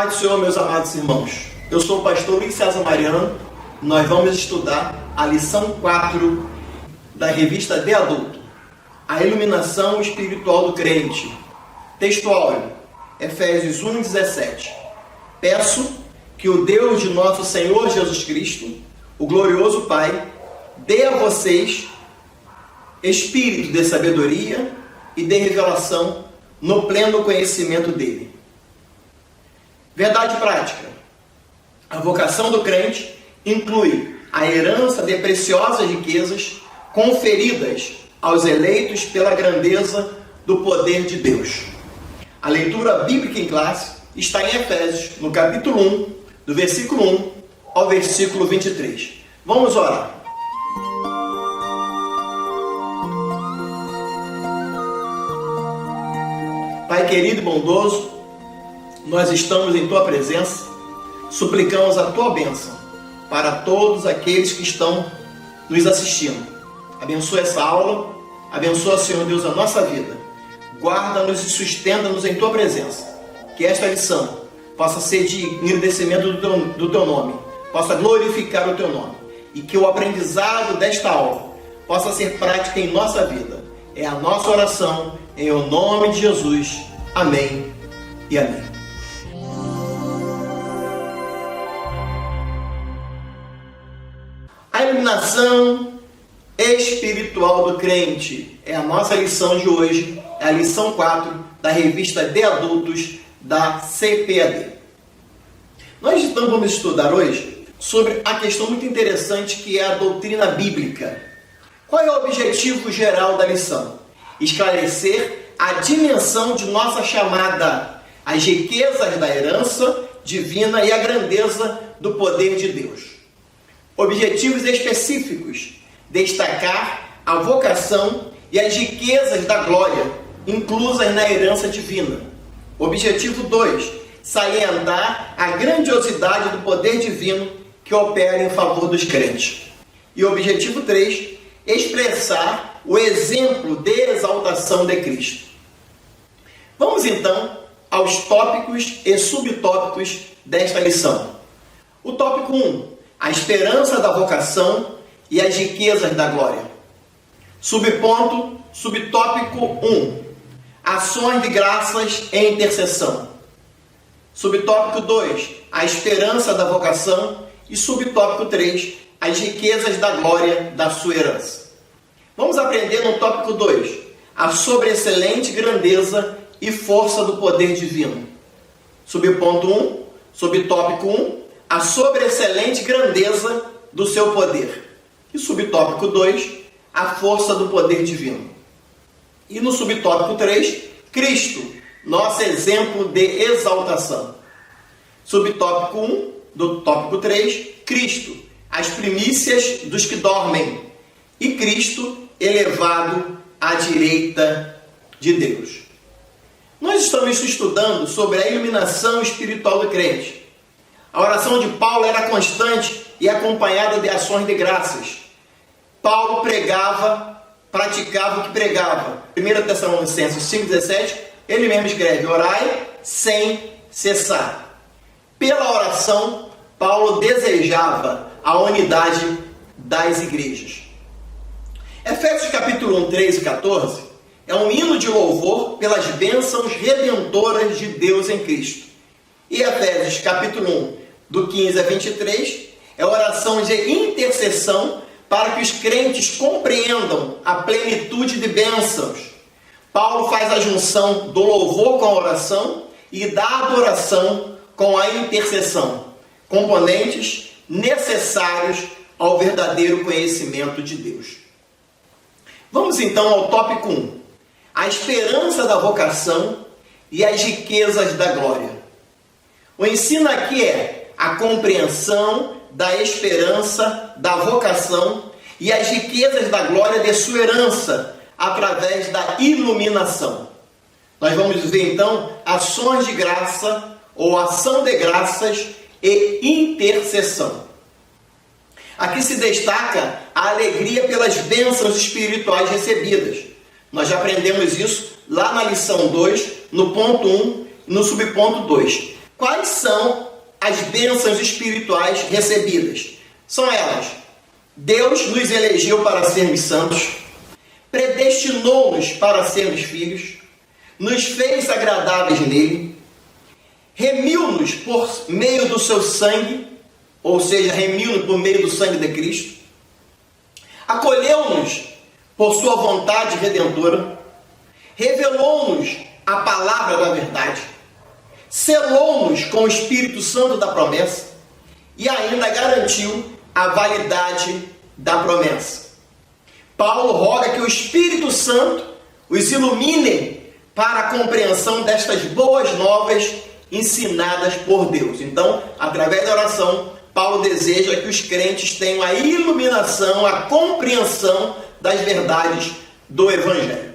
paz do Senhor, meus amados irmãos. Eu sou o pastor Luiz César Mariano. Nós vamos estudar a lição 4 da revista De Adulto, a iluminação espiritual do crente. Textual, Efésios 1:17. Peço que o Deus de nosso Senhor Jesus Cristo, o glorioso Pai, dê a vocês espírito de sabedoria e de revelação no pleno conhecimento dele. Verdade prática. A vocação do crente inclui a herança de preciosas riquezas conferidas aos eleitos pela grandeza do poder de Deus. A leitura bíblica em classe está em Efésios, no capítulo 1, do versículo 1 ao versículo 23. Vamos orar. Pai querido e bondoso, nós estamos em Tua presença, suplicamos a Tua bênção para todos aqueles que estão nos assistindo. Abençoa essa aula, abençoa, Senhor Deus, a nossa vida. Guarda-nos e sustenta-nos em Tua presença. Que esta lição possa ser de engrandecimento do Teu nome, possa glorificar o Teu nome, e que o aprendizado desta aula possa ser prática em nossa vida. É a nossa oração, em o nome de Jesus. Amém e amém. A iluminação espiritual do crente é a nossa lição de hoje, é a lição 4 da revista De Adultos da CPAD. Nós então vamos estudar hoje sobre a questão muito interessante que é a doutrina bíblica. Qual é o objetivo geral da lição? Esclarecer a dimensão de nossa chamada, as riquezas da herança divina e a grandeza do poder de Deus. Objetivos específicos: destacar a vocação e as riquezas da glória inclusas na herança divina. Objetivo 2: salientar a grandiosidade do poder divino que opera em favor dos crentes. E objetivo 3: expressar o exemplo de exaltação de Cristo. Vamos então aos tópicos e subtópicos desta lição. O tópico 1: a esperança da vocação e as riquezas da glória. Subtópico 1: ações de graças e intercessão. Subtópico 2: a esperança da vocação. E subtópico 3: as riquezas da glória da sua herança. Vamos aprender no tópico 2: a sobreexcelente grandeza e força do poder divino. Subtópico 1: a sobreexcelente grandeza do seu poder. E subtópico 2: a força do poder divino. E no subtópico 3, Cristo, nosso exemplo de exaltação. Subtópico 1 do tópico 3, Cristo, as primícias dos que dormem. E Cristo, elevado à direita de Deus. Nós estamos estudando sobre a iluminação espiritual do crente. A oração de Paulo era constante e acompanhada de ações de graças. Paulo praticava o que pregava. 1 Tessalonicenses 5,17, ele mesmo escreve: orai sem cessar. Pela oração, Paulo desejava a unidade das igrejas. Efésios capítulo 1, 13 e 14 é um hino de louvor pelas bênçãos redentoras de Deus em Cristo. E Efésios capítulo 1, do 15 a 23, é oração de intercessão para que os crentes compreendam a plenitude de bênçãos. Paulo faz a junção do louvor com a oração e da adoração com a intercessão, componentes necessários ao verdadeiro conhecimento de Deus. Vamos então ao tópico 1: a esperança da vocação e as riquezas da glória. O ensino aqui é a compreensão da esperança, da vocação e as riquezas da glória de sua herança através da iluminação. Nós vamos ver então ações de graça ou ação de graças e intercessão. Aqui se destaca a alegria pelas bênçãos espirituais recebidas. Nós já aprendemos isso lá na lição 2, no ponto 1 e no subponto 2. Quais são as bênçãos espirituais recebidas? São elas: Deus nos elegeu para sermos santos, predestinou-nos para sermos filhos, nos fez agradáveis nele, remiu-nos por meio do seu sangue, ou seja, remiu-nos por meio do sangue de Cristo, acolheu-nos por sua vontade redentora, revelou-nos a palavra da verdade, selou-nos com o Espírito Santo da promessa e ainda garantiu a validade da promessa. Paulo roga que o Espírito Santo os ilumine para a compreensão destas boas novas ensinadas por Deus. Então, através da oração, Paulo deseja que os crentes tenham a iluminação, a compreensão das verdades do Evangelho.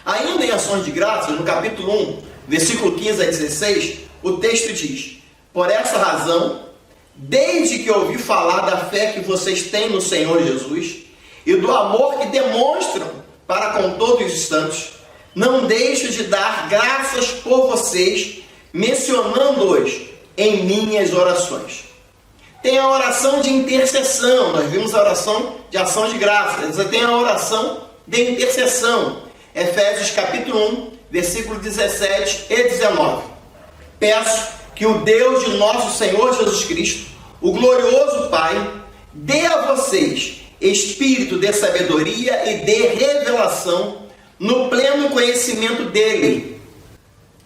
Ainda em Ações de Graças, no capítulo 1, versículo 15 a 16, o texto diz: por essa razão, desde que ouvi falar da fé que vocês têm no Senhor Jesus e do amor que demonstram para com todos os santos, não deixo de dar graças por vocês, mencionando-os em minhas orações. Tem a oração de intercessão, nós vimos a oração de ação de graças, tem a oração de intercessão, Efésios capítulo 1, versículo 17 e 19. Peço que o Deus de nosso Senhor Jesus Cristo, o glorioso Pai, dê a vocês espírito de sabedoria e de revelação no pleno conhecimento dele.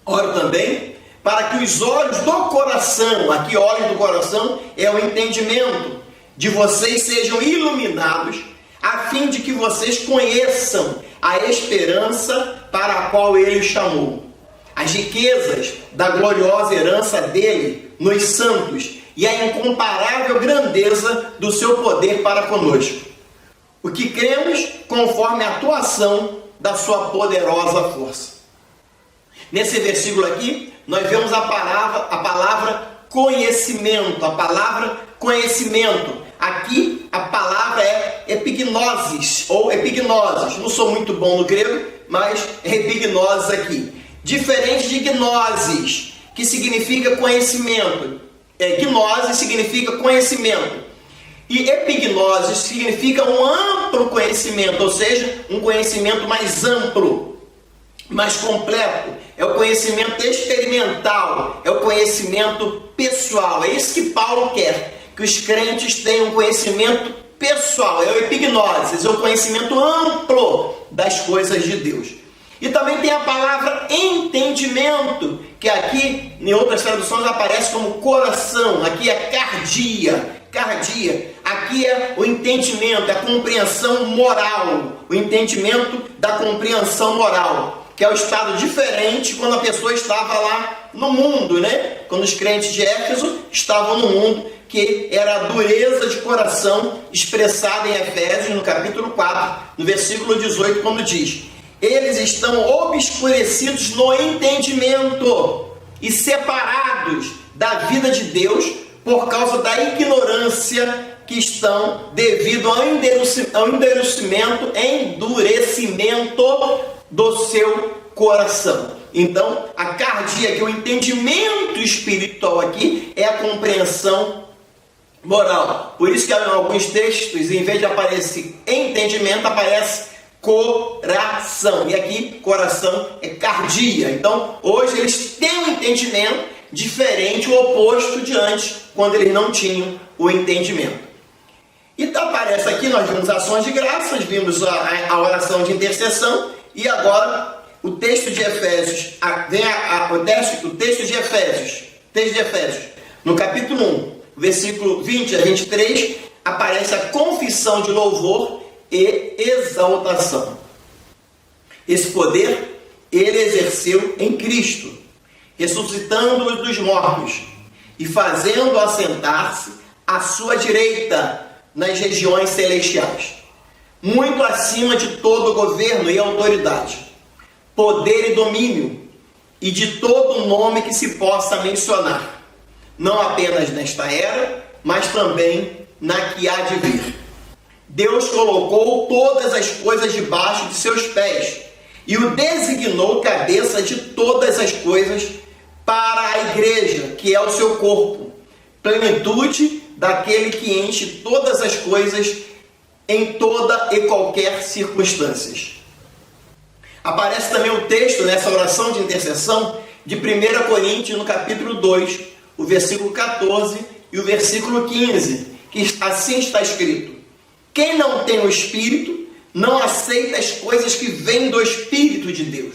Oro também para que os olhos do coração, aqui olhos do coração é o entendimento, de vocês sejam iluminados, a fim de que vocês conheçam a esperança para a qual ele os chamou, as riquezas da gloriosa herança dele nos santos e a incomparável grandeza do seu poder para conosco, o que cremos conforme a atuação da sua poderosa força. Nesse versículo aqui, nós vemos a palavra conhecimento, a palavra conhecimento. Aqui a palavra é epignosis ou epignosis. Não sou muito bom no grego, mas é epignosis aqui. Diferente de gnosis, que significa conhecimento. Gnose significa conhecimento. E epignosis significa um amplo conhecimento, ou seja, um conhecimento mais amplo, mais completo. É o conhecimento experimental, é o conhecimento pessoal. É isso que Paulo quer, que os crentes tenham conhecimento pessoal. É o epignosis, é o conhecimento amplo das coisas de Deus. E também tem a palavra entendimento, que aqui em outras traduções aparece como coração. Aqui é cardia. Aqui é o entendimento, a compreensão moral, o entendimento da compreensão moral, que é o estado diferente quando a pessoa estava lá no mundo, né? Quando os crentes de Éfeso estavam no mundo, que era a dureza de coração expressada em Efésios, no capítulo 4, no versículo 18, quando diz: eles estão obscurecidos no entendimento e separados da vida de Deus por causa da ignorância que estão devido ao endurecimento do seu coração. Então, a cardia, que é o entendimento espiritual aqui, é a compreensão moral. Por isso que em alguns textos, em vez de aparecer entendimento, aparece coração. E aqui, coração é cardia. Então, hoje eles têm um entendimento diferente, o oposto de antes, quando eles não tinham o entendimento. Então aparece aqui, nós vimos ações de graças, vimos a oração de intercessão, e agora o texto de Efésios, o texto de Efésios, no capítulo 1, versículo 20 a 23, aparece a confissão de louvor e exaltação. Esse poder ele exerceu em Cristo, ressuscitando-os dos mortos e fazendo assentar-se à sua direita nas regiões celestiais, muito acima de todo governo e autoridade, poder e domínio, e de todo nome que se possa mencionar, não apenas nesta era, mas também na que há de vir. Deus colocou todas as coisas debaixo de seus pés, e o designou cabeça de todas as coisas para a igreja, que é o seu corpo, plenitude daquele que enche todas as coisas em toda e qualquer circunstância. Aparece também o texto nessa oração de intercessão de 1 Coríntios, no capítulo 2, o versículo 14 e o versículo 15, que assim está escrito: quem não tem o Espírito não aceita as coisas que vêm do Espírito de Deus,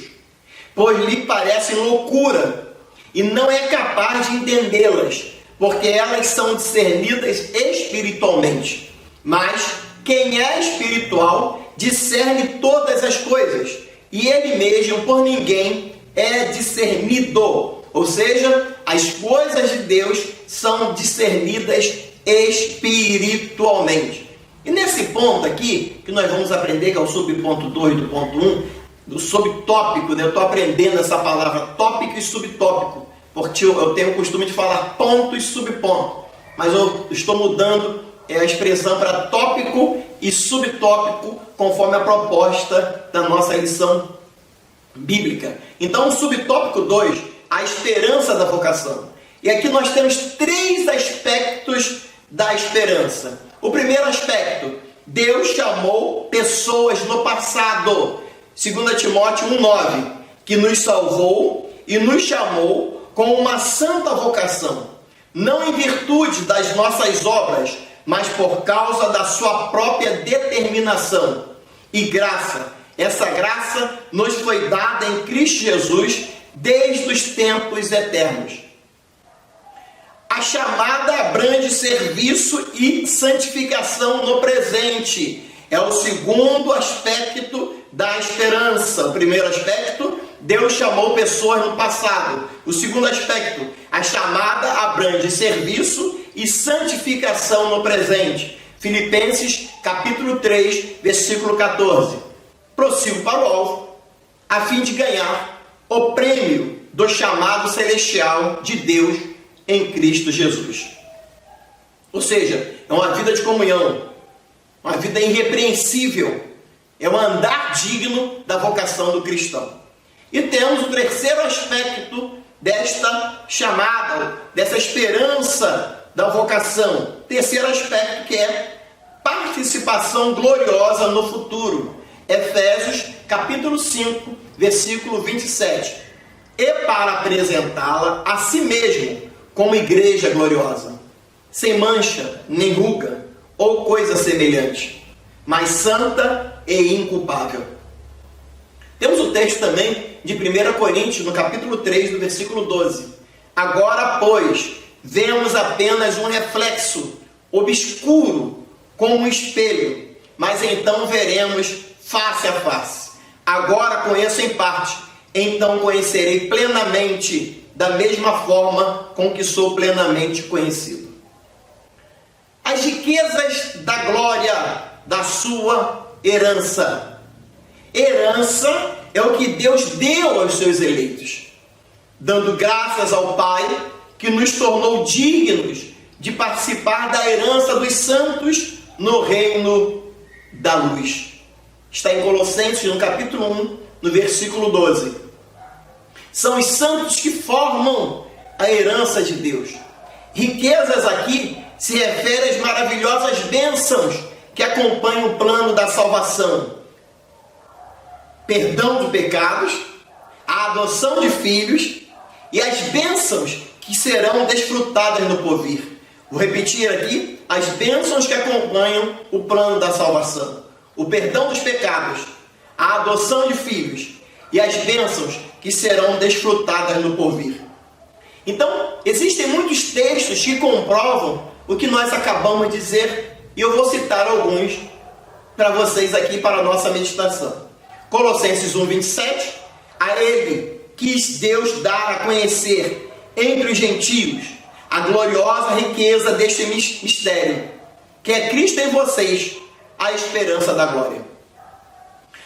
pois lhe parecem loucura e não é capaz de entendê-las, porque elas são discernidas espiritualmente. Mas quem é espiritual discerne todas as coisas, e ele mesmo por ninguém é discernido. Ou seja, as coisas de Deus são discernidas espiritualmente. E nesse ponto aqui, que nós vamos aprender, que é o subponto 2 do ponto 1, do subtópico, né? Eu estou aprendendo essa palavra tópico e subtópico, porque eu tenho o costume de falar ponto e subponto, mas eu estou mudando a expressão para tópico e subtópico, conforme a proposta da nossa lição bíblica. Então, o subtópico 2, a esperança da vocação. E aqui nós temos 3 aspectos da esperança. O primeiro aspecto: Deus chamou pessoas no passado. 2 Timóteo 1,9, que nos salvou e nos chamou com uma santa vocação, não em virtude das nossas obras, mas por causa da sua própria determinação e graça. Essa graça nos foi dada em Cristo Jesus desde os tempos eternos. A chamada abrange serviço e santificação no presente. É o segundo aspecto da esperança. O primeiro aspecto: Deus chamou pessoas no passado. O segundo aspecto: a chamada abrange serviço e santificação no presente. Filipenses capítulo 3, versículo 14. Prossigo para o alvo, a fim de ganhar o prêmio do chamado celestial de Deus em Cristo Jesus. Ou seja, é uma vida de comunhão, uma vida irrepreensível, é um andar digno da vocação do cristão. E temos o terceiro aspecto desta chamada, dessa esperança da vocação. Terceiro aspecto, que é participação gloriosa no futuro. Efésios capítulo 5, versículo 27. E para apresentá-la a si mesmo como igreja gloriosa, sem mancha, nem ruga, ou coisa semelhante, mas santa e inculpável. Temos o texto também de 1 Coríntios, no capítulo 3, do versículo 12. Agora, pois, vemos apenas um reflexo obscuro, como um espelho, mas então veremos face a face. Agora conheço em parte, então conhecerei plenamente, da mesma forma com que sou plenamente conhecido. As riquezas da glória da sua herança. Herança é o que Deus deu aos seus eleitos, dando graças ao Pai que nos tornou dignos de participar da herança dos santos no reino da luz. Está em Colossenses, no capítulo 1, no versículo 12. São os santos que formam a herança de Deus. Riquezas aqui se refere às maravilhosas bênçãos que acompanham o plano da salvação. Perdão de pecados, a adoção de filhos e as bênçãos que serão desfrutadas no porvir. Vou repetir aqui: as bênçãos que acompanham o plano da salvação. O perdão dos pecados, a adoção de filhos e as bênçãos que serão desfrutadas no porvir. Então, existem muitos textos que comprovam o que nós acabamos de dizer, e eu vou citar alguns para vocês aqui para a nossa meditação. Colossenses 1, 27, a ele quis Deus dar a conhecer entre os gentios a gloriosa riqueza deste mistério, que é Cristo em vocês, a esperança da glória.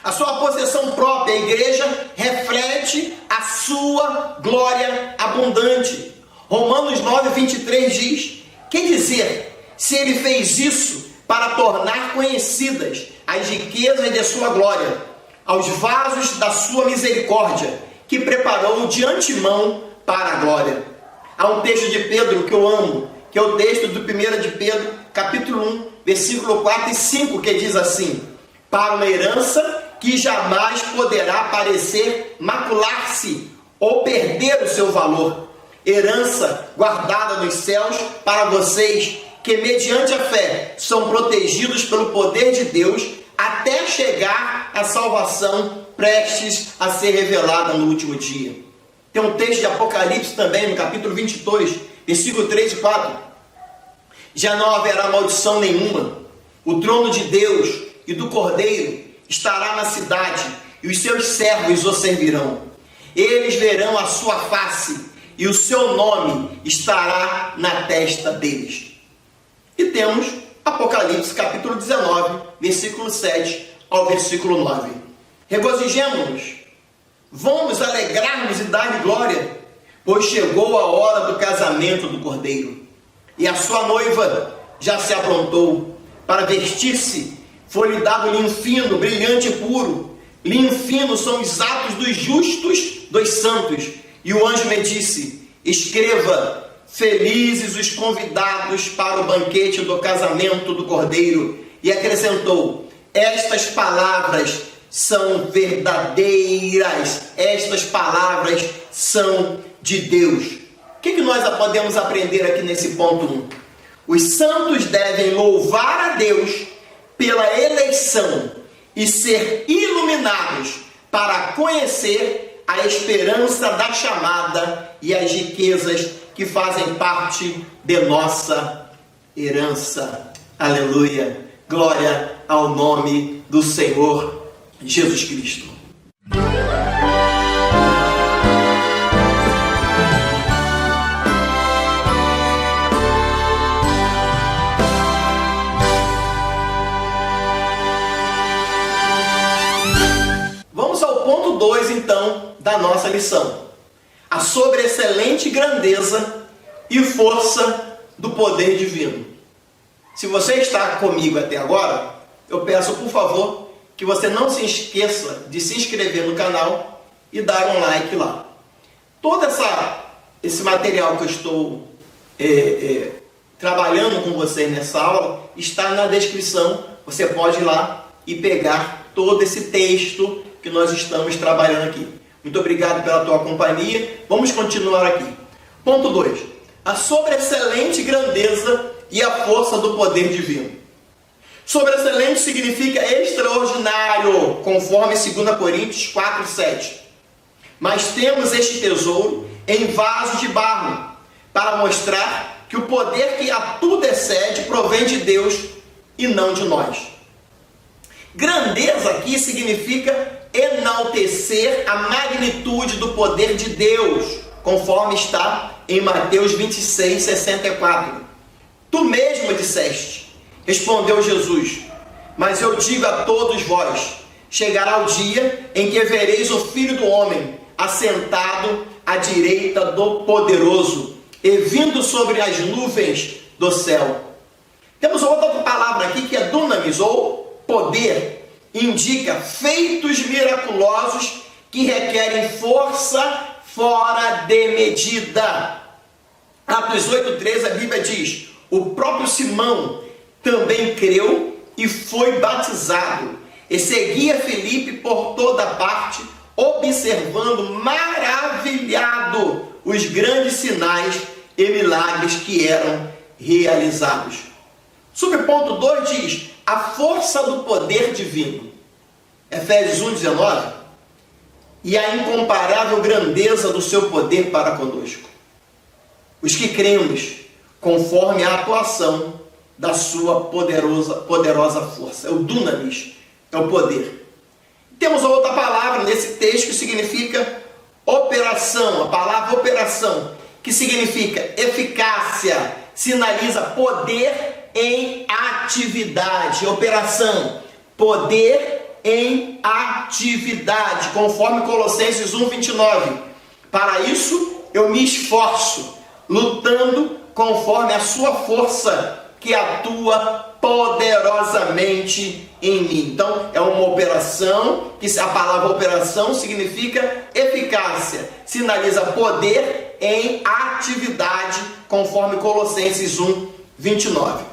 A sua possessão própria, a igreja, reflete a sua glória abundante. Romanos 9, 23 diz: que dizer, se ele fez isso para tornar conhecidas as riquezas de sua glória, aos vasos da sua misericórdia, que preparou de antemão para a glória. Há um texto de Pedro que eu amo, que é o texto do 1 de Pedro, capítulo 1, versículo 4 e 5, que diz assim: para uma herança que jamais poderá parecer macular-se ou perder o seu valor. Herança guardada nos céus para vocês, que mediante a fé são protegidos pelo poder de Deus até chegar à salvação prestes a ser revelada no último dia. Tem um texto de Apocalipse também, no capítulo 22, versículo 3 e 4. Já não haverá maldição nenhuma. O trono de Deus e do Cordeiro estará na cidade, e os seus servos o servirão. Eles verão a sua face, e o seu nome estará na testa deles. E temos Apocalipse capítulo 19, versículo 7 ao versículo 9. Regozijemo-nos, vamos alegrar-nos e dar-lhe glória, pois chegou a hora do casamento do Cordeiro, e a sua noiva já se aprontou para vestir-se. Foi-lhe dado linho fino, brilhante e puro. Linho fino são os atos dos justos, dos santos. E o anjo me disse: escreva, felizes os convidados para o banquete do casamento do Cordeiro. E acrescentou: estas palavras são verdadeiras, estas palavras são de Deus. O que nós podemos aprender aqui nesse ponto 1? Os santos devem louvar a Deus pela eleição e ser iluminados para conhecer a esperança da chamada e as riquezas que fazem parte de nossa herança. Aleluia! Glória ao nome do Senhor Jesus Cristo. Ponto 2, então, da nossa lição: a sobreexcelente grandeza e força do poder divino. Se você está comigo até agora, eu peço, por favor, que você não se esqueça de se inscrever no canal e dar um like lá. Todo esse material que eu estou trabalhando com vocês nessa aula está na descrição. Você pode ir lá e pegar todo esse texto que nós estamos trabalhando aqui. Muito obrigado pela tua companhia. Vamos continuar aqui. Ponto 2. A sobreexcelente grandeza e a força do poder divino. Sobreexcelente significa extraordinário, conforme 2 Coríntios 4, 7. Mas temos este tesouro em vaso de barro, para mostrar que o poder que a tudo excede provém de Deus e não de nós. Grandeza aqui significa enaltecer a magnitude do poder de Deus, conforme está em Mateus 26, 64. Tu mesmo disseste, respondeu Jesus, mas eu digo a todos vós, chegará o dia em que vereis o Filho do Homem assentado à direita do Poderoso e vindo sobre as nuvens do céu. Temos outra palavra aqui que é dunamis, ou poder. Indica feitos miraculosos que requerem força fora de medida. Atos 8,13, a Bíblia diz: o próprio Simão também creu e foi batizado, e seguia Filipe por toda parte, observando maravilhado os grandes sinais e milagres que eram realizados. Subponto 2 diz: a força do poder divino. Efésios 1,19. E a incomparável grandeza do seu poder para conosco, os que cremos, conforme a atuação da sua poderosa força. É o dunamis, é o poder. Temos outra palavra nesse texto que significa operação. A palavra operação, que significa eficácia, sinaliza poder em atividade. Operação, poder em atividade, conforme Colossenses 1,29. Para isso eu me esforço, lutando conforme a sua força que atua poderosamente em mim. Então é uma operação, que a palavra operação significa eficácia, sinaliza poder em atividade, conforme Colossenses 1, 29.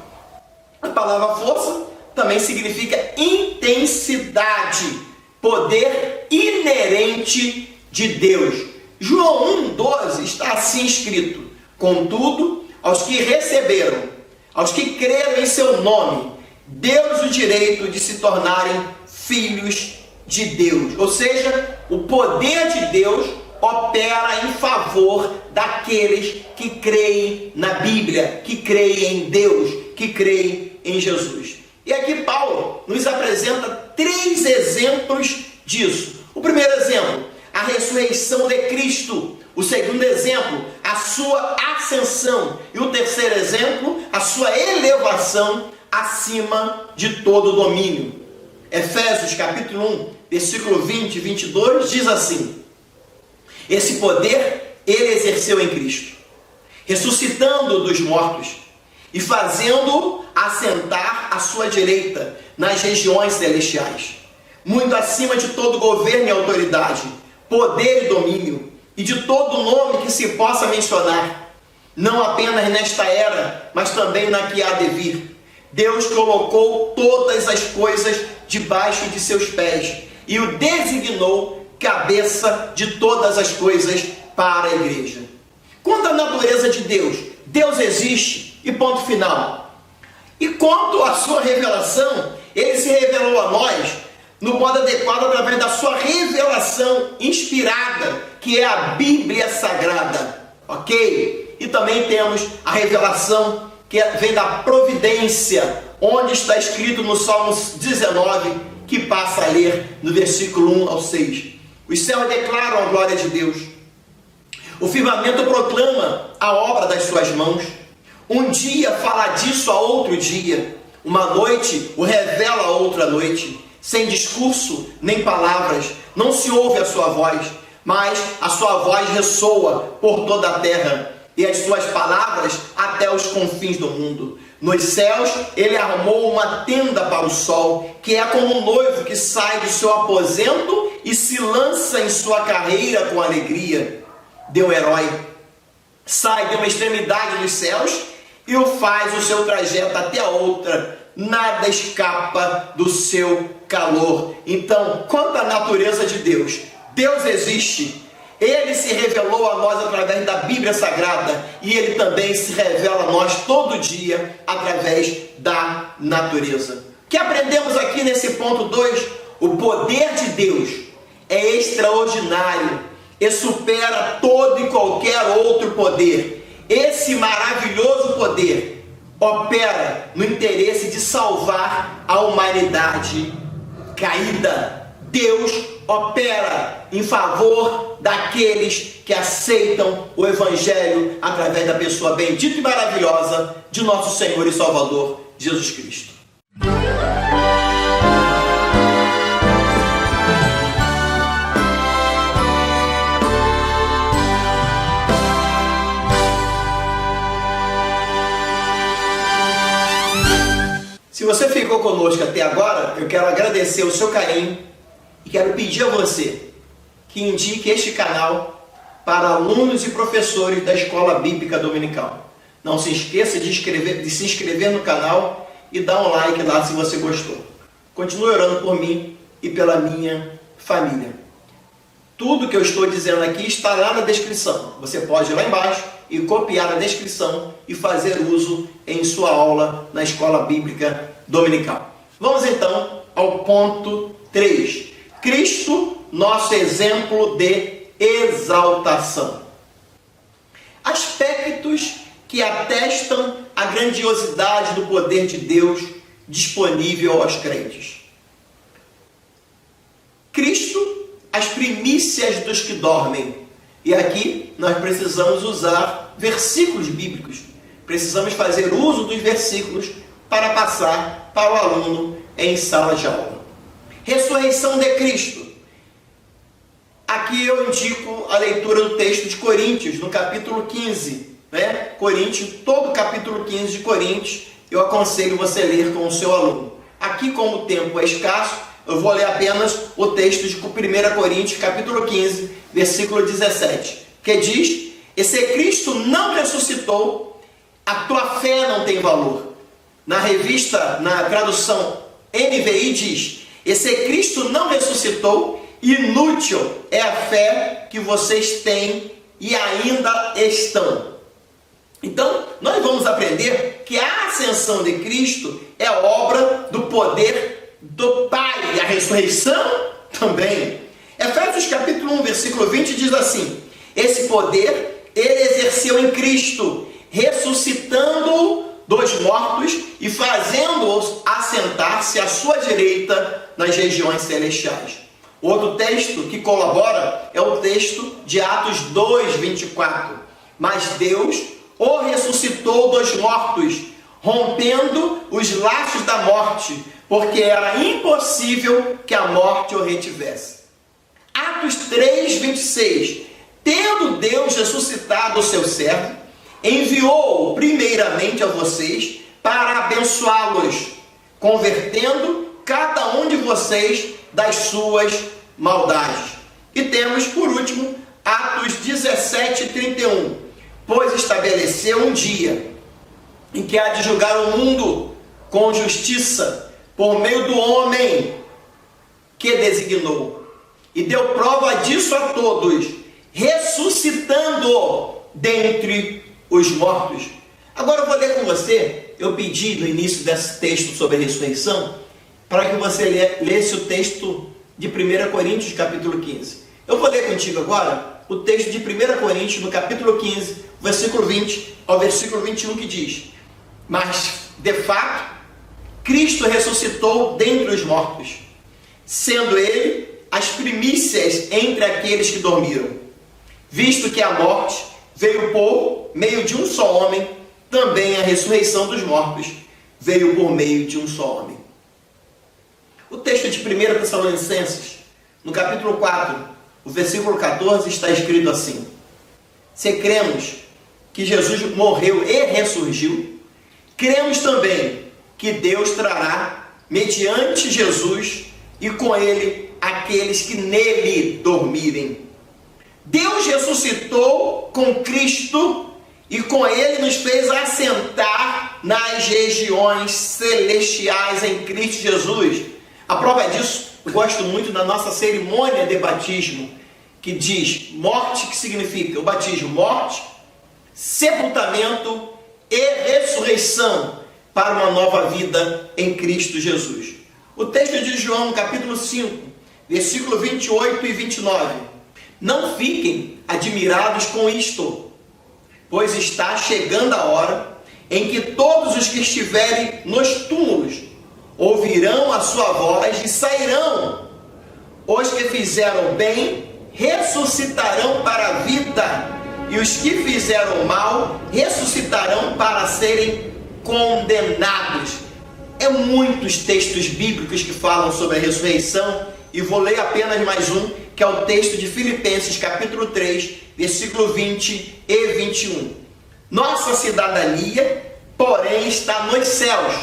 A palavra força também significa intensidade, poder inerente de Deus. João 1,12 está assim escrito: contudo, aos que receberam, aos que creram em seu nome, deu-lhes o direito de se tornarem filhos de Deus. Ou seja, o poder de Deus opera em favor daqueles que creem na Bíblia, que creem em Deus, que creem em Jesus. E aqui Paulo nos apresenta 3 exemplos disso. O primeiro exemplo, a ressurreição de Cristo. O segundo exemplo, a sua ascensão. E o terceiro exemplo, a sua elevação acima de todo domínio. Efésios capítulo 1, versículo 20 e 22 diz assim: esse poder ele exerceu em Cristo, ressuscitando-o dos mortos e fazendo-o assentar à sua direita nas regiões celestiais, muito acima de todo governo e autoridade, poder e domínio, e de todo nome que se possa mencionar, não apenas nesta era, mas também na que há de vir. Deus colocou todas as coisas debaixo de seus pés e o designou cabeça de todas as coisas para a igreja. Quanto à natureza de Deus, Deus existe e ponto final. E quanto à sua revelação, ele se revelou a nós no modo adequado através da sua revelação inspirada, que é a Bíblia Sagrada, ok? E também temos a revelação que vem da providência, onde está escrito no Salmos 19, que passa a ler no versículo 1 ao 6. Os céus declaram a glória de Deus. O firmamento proclama a obra das suas mãos. Um dia fala disso a outro dia. Uma noite o revela a outra noite. Sem discurso nem palavras, não se ouve a sua voz, mas a sua voz ressoa por toda a terra e as suas palavras até os confins do mundo. Nos céus ele armou uma tenda para o sol, que é como um noivo que sai do seu aposento e se lança em sua carreira com alegria. Deu herói, sai de uma extremidade dos céus e o faz o seu trajeto até a outra. Nada escapa do seu calor. Então, quanto à natureza de Deus, Deus existe. Ele se revelou a nós através da Bíblia Sagrada e ele também se revela a nós todo dia através da natureza. O que aprendemos aqui nesse ponto 2? O poder de Deus é extraordinário e supera todo e qualquer outro poder. Esse maravilhoso poder opera no interesse de salvar a humanidade caída. Deus opera em favor daqueles que aceitam o Evangelho através da pessoa bendita e maravilhosa de nosso Senhor e Salvador, Jesus Cristo. Se você ficou conosco até agora, eu quero agradecer o seu carinho e quero pedir a você que indique este canal para alunos e professores da Escola Bíblica Dominical. Não se esqueça de se inscrever no canal e dar um like lá se você gostou. Continue orando por mim e pela minha família. Tudo que eu estou dizendo aqui está lá na descrição. Você pode ir lá embaixo e copiar a descrição e fazer uso em sua aula na Escola Bíblica Dominical. Vamos então ao ponto 3. Cristo, nosso exemplo de exaltação. Aspectos que atestam a grandiosidade do poder de Deus disponível aos crentes. Cristo, as primícias dos que dormem. E aqui nós precisamos usar versículos bíblicos. Precisamos fazer uso dos versículos para passar para o aluno em sala de aula. Ressurreição de Cristo. Aqui eu indico a leitura do texto de Coríntios, no capítulo 15. Coríntios, todo o capítulo 15 de Coríntios, eu aconselho você ler com o seu aluno. Aqui, como o tempo é escasso, eu vou ler apenas o texto de 1 Coríntios, capítulo 15, versículo 17, que diz: E se Cristo não ressuscitou, a tua fé não tem valor. Na tradução NVI diz: e se Cristo não ressuscitou, inútil é a fé que vocês têm e ainda estão. Então, nós vamos aprender que a ascensão de Cristo é obra do poder do Pai, e a ressurreição também. Efésios capítulo 1, versículo 20 diz assim: esse poder ele exerceu em Cristo, ressuscitando-o dos mortos e fazendo-os assentar-se à sua direita nas regiões celestiais. Outro texto que colabora é o texto de Atos 2, 24. Mas Deus o ressuscitou dos mortos, rompendo os laços da morte, porque era impossível que a morte o retivesse. Atos 3, 26. Tendo Deus ressuscitado o seu servo, enviou-o primeiramente a vocês para abençoá-los, convertendo cada um de vocês das suas maldades. E temos, por último, Atos 17, 31. Pois estabeleceu um dia em que há de julgar o mundo com justiça, por meio do homem que designou. E deu prova disso a todos, ressuscitando dentre os mortos. Agora eu vou ler com você. Eu pedi no início desse texto sobre a ressurreição para que você lesse o texto de 1 Coríntios capítulo 15. Eu vou ler contigo agora o texto de 1 Coríntios no capítulo 15, versículo 20 ao versículo 21, que diz: mas de fato Cristo ressuscitou dentre os mortos, sendo ele as primícias entre aqueles que dormiram, visto que a morte veio por meio de um só homem, também a ressurreição dos mortos veio por meio de um só homem. O texto de 1 Tessalonicenses, no capítulo 4, o versículo 14, está escrito assim: se cremos que Jesus morreu e ressurgiu, cremos também que Deus trará, mediante Jesus, e com ele, aqueles que nele dormirem. Deus ressuscitou com Cristo e com ele nos fez assentar nas regiões celestiais em Cristo Jesus. A prova disso, eu gosto muito da nossa cerimônia de batismo, que diz morte, que significa o batismo: morte, sepultamento e ressurreição para uma nova vida em Cristo Jesus. O texto de João, capítulo 5, versículo 28 e 29. Não fiquem admirados com isto, pois está chegando a hora em que todos os que estiverem nos túmulos ouvirão a sua voz e sairão. Os que fizeram bem ressuscitarão para a vida, e os que fizeram mal ressuscitarão para serem condenados. É muitos textos bíblicos que falam sobre a ressurreição, e vou ler apenas mais um, que é o texto de Filipenses capítulo 3, versículo 20 e 21. Nossa cidadania, porém, está nos céus,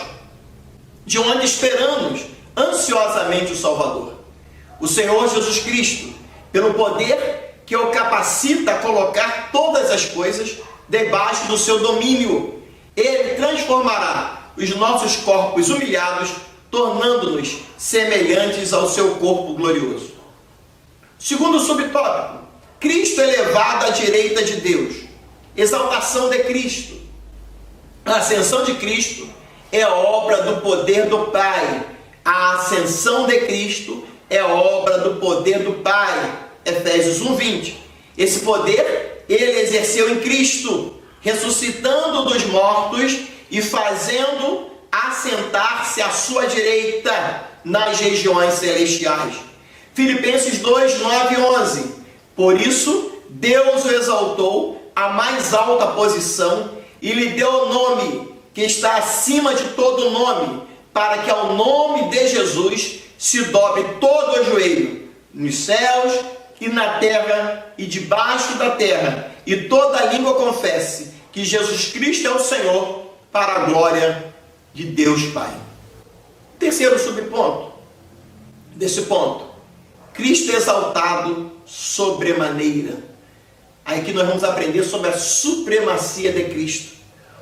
de onde esperamos ansiosamente o Salvador, o Senhor Jesus Cristo, pelo poder que o capacita a colocar todas as coisas debaixo do seu domínio. Ele transformará os nossos corpos humilhados, tornando-nos semelhantes ao seu corpo glorioso. Segundo subtópico, Cristo elevado à direita de Deus. Exaltação de Cristo. A ascensão de Cristo é obra do poder do Pai. A ascensão de Cristo é obra do poder do Pai. Efésios 1:20. Esse poder ele exerceu em Cristo, ressuscitando dos mortos e fazendo assentar-se à sua direita nas regiões celestiais. Filipenses 2, 9 e 11. Por isso, Deus o exaltou à mais alta posição e lhe deu o nome que está acima de todo nome, para que ao nome de Jesus se dobre todo o joelho, nos céus e na terra e debaixo da terra, e toda língua confesse que Jesus Cristo é o Senhor, para a glória de Deus Pai. Terceiro subponto desse ponto: Cristo exaltado sobremaneira. Aí que nós vamos aprender sobre a supremacia de Cristo.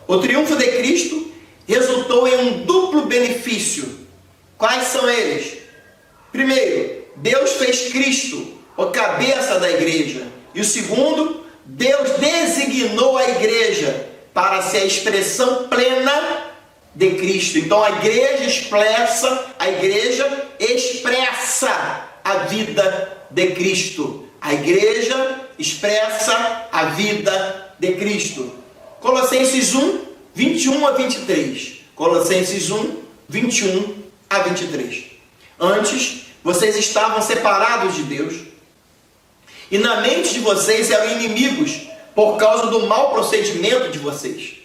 O triunfo de Cristo resultou em um duplo benefício. Quais são eles? Primeiro, Deus fez Cristo a cabeça da igreja. E o segundo, Deus designou a igreja para ser a expressão plena de Cristo. Então a igreja expressa a vida de Cristo. A igreja expressa a vida de Cristo. Colossenses 1, 21 a 23. Colossenses 1, 21 a 23. Antes, vocês estavam separados de Deus, e na mente de vocês eram inimigos por causa do mau procedimento de vocês.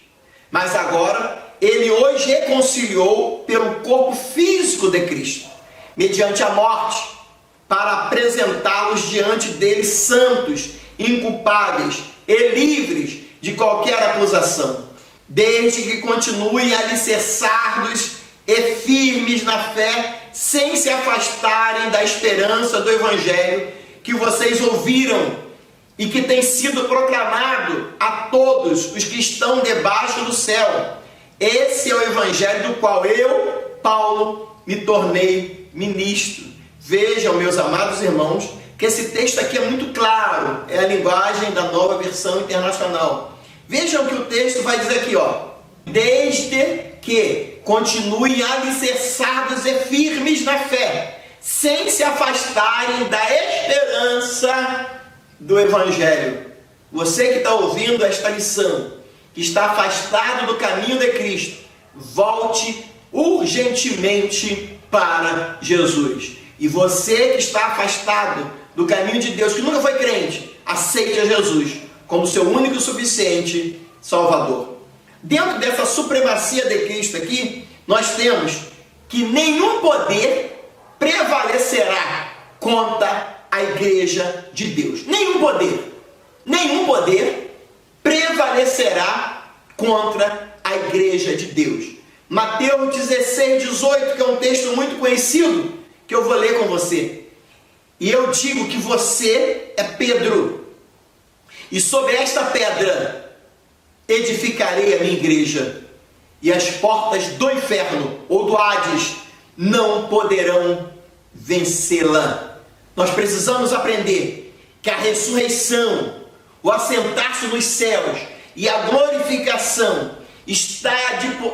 Mas agora, Ele os reconciliou pelo corpo físico de Cristo, mediante a morte, para apresentá-los diante dele santos, inculpáveis e livres de qualquer acusação, desde que continuem alicerçados e firmes na fé, sem se afastarem da esperança do Evangelho que vocês ouviram e que tem sido proclamado a todos os que estão debaixo do céu. Esse é o Evangelho do qual eu, Paulo, me tornei ministro. Vejam, meus amados irmãos, que esse texto aqui é muito claro, é a linguagem da Nova Versão Internacional. Vejam que o texto vai dizer aqui, desde que continuem alicerçados e firmes na fé, sem se afastarem da esperança do Evangelho. Você que está ouvindo esta lição, que está afastado do caminho de Cristo, volte urgentemente para Jesus. E você que está afastado do caminho de Deus, que nunca foi crente, aceite a Jesus como seu único e suficiente Salvador. Dentro dessa supremacia de Cristo aqui, nós temos que nenhum poder prevalecerá contra a igreja de Deus. Nenhum poder prevalecerá contra a igreja de Deus. Mateus 16, 18, que é um texto muito conhecido, que eu vou ler com você. E eu digo que você é Pedro, e sobre esta pedra edificarei a minha igreja, e as portas do inferno ou do Hades não poderão vencê-la. Nós precisamos aprender que a ressurreição, o assentar-se nos céus e a glorificação está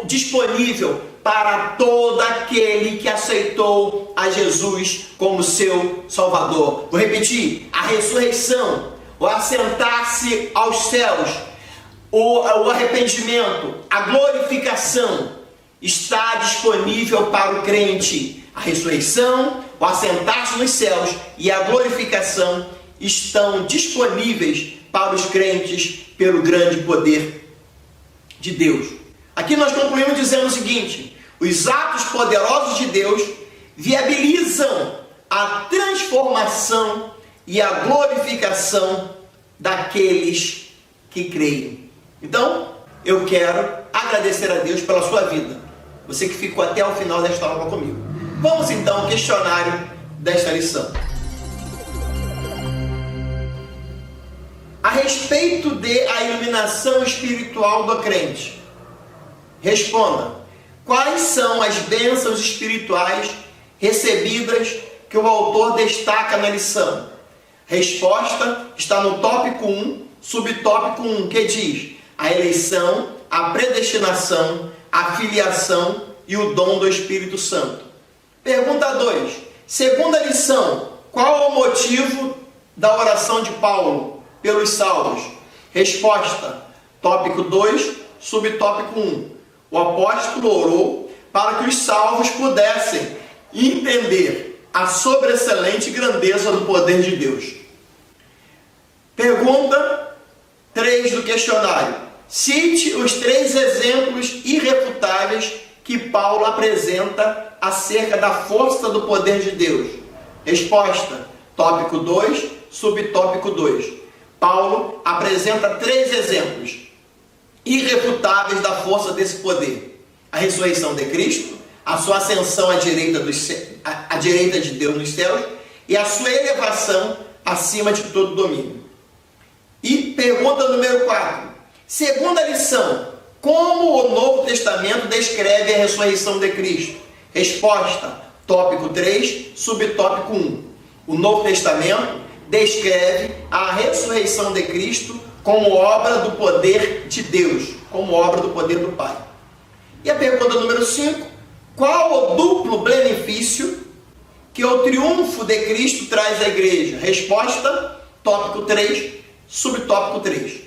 disponível para todo aquele que aceitou a Jesus como seu Salvador. Vou repetir: a ressurreição, o assentar-se aos céus, o arrependimento, a glorificação está disponível para o crente. A ressurreição, o assentar-se nos céus e a glorificação estão disponíveis para os crentes pelo grande poder de Deus. Aqui nós concluímos dizendo o seguinte: os atos poderosos de Deus viabilizam a transformação e a glorificação daqueles que creem. Então, eu quero agradecer a Deus pela sua vida, você que ficou até o final desta aula comigo. Vamos então ao questionário desta lição. A respeito da iluminação espiritual do crente, responda: quais são as bênçãos espirituais recebidas que o autor destaca na lição? Resposta está no tópico 1, subtópico 1, que diz: a eleição, a predestinação, a filiação e o dom do Espírito Santo. Pergunta 2. Segunda lição: qual é o motivo da oração de Paulo pelos salvos? Resposta: tópico 2, subtópico 1. O apóstolo orou para que os salvos pudessem entender a sobreexcelente grandeza do poder de Deus. Pergunta 3 do questionário: cite os 3 exemplos irrefutáveis que Paulo apresenta acerca da força do poder de Deus. Resposta: tópico 2, subtópico 2. Paulo apresenta 3 exemplos irrefutáveis da força desse poder: a ressurreição de Cristo, a sua ascensão à direita de Deus nos céus e a sua elevação acima de todo domínio. E pergunta número 4. Segunda lição. Como o Novo Testamento descreve a ressurreição de Cristo? Resposta. Tópico 3, subtópico 1. O Novo Testamento descreve a ressurreição de Cristo como obra do poder de Deus, como obra do poder do Pai. E a pergunta número 5. Qual o duplo benefício que o triunfo de Cristo traz à igreja? Resposta, tópico 3, subtópico 3.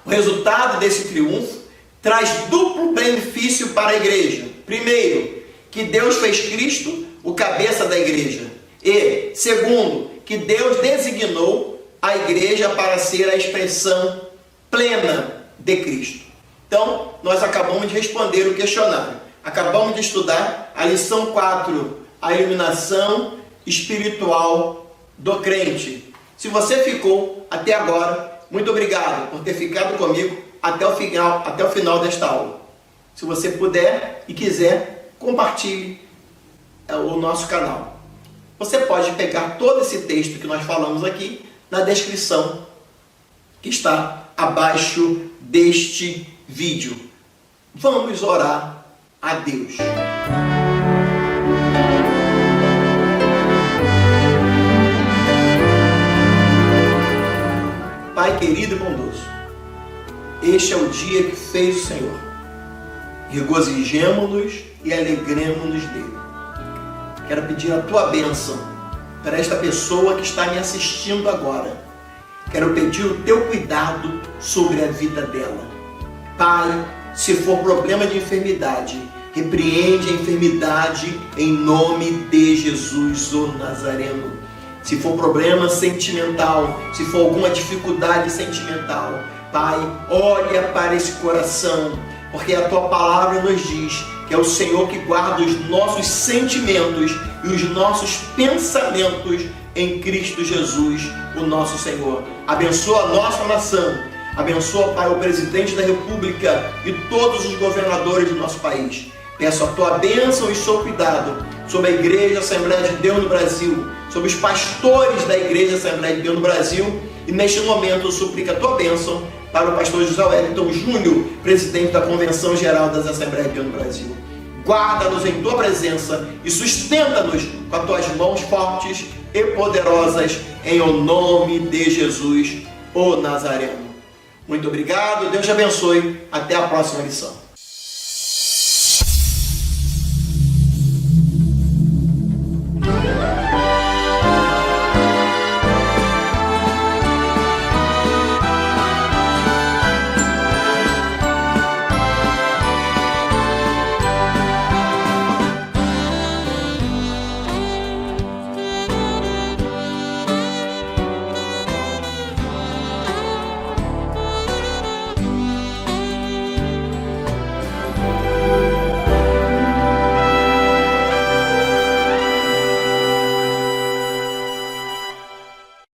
O resultado desse triunfo traz duplo benefício para a igreja. Primeiro, que Deus fez Cristo o cabeça da igreja. E, segundo, que Deus designou a igreja para ser a expressão plena de Cristo. Então, nós acabamos de responder o questionário. Acabamos de estudar a lição 4, a iluminação espiritual do crente. Se você ficou até agora, muito obrigado por ter ficado comigo até o final desta aula. Se você puder e quiser, compartilhe o nosso canal. Você pode pegar todo esse texto que nós falamos aqui na descrição que está abaixo deste vídeo. Vamos orar a Deus. Pai querido e bondoso, este é o dia que fez o Senhor. Regozijemo-nos e alegremo-nos nele. Quero pedir a tua bênção para esta pessoa que está me assistindo agora. Quero pedir o teu cuidado sobre a vida dela. Pai, se for problema de enfermidade, repreende a enfermidade em nome de Jesus, o Nazareno. Se for problema sentimental, se for alguma dificuldade sentimental, Pai, olha para esse coração, porque a tua palavra nos diz que é o Senhor que guarda os nossos sentimentos e os nossos pensamentos em Cristo Jesus, o nosso Senhor. Abençoa a nossa nação, abençoa, Pai, o presidente da República e todos os governadores do nosso país. Peço a tua bênção e o seu cuidado sobre a Igreja Assembleia de Deus no Brasil, sobre os pastores da Igreja Assembleia de Deus no Brasil, e neste momento eu suplico a tua bênção para o pastor José Wellington Júnior, presidente da Convenção Geral das Assembleias de Deus no Brasil. Guarda-nos em tua presença e sustenta-nos com as tuas mãos fortes e poderosas, em o nome de Jesus, o Nazareno. Muito obrigado, Deus te abençoe, até a próxima lição.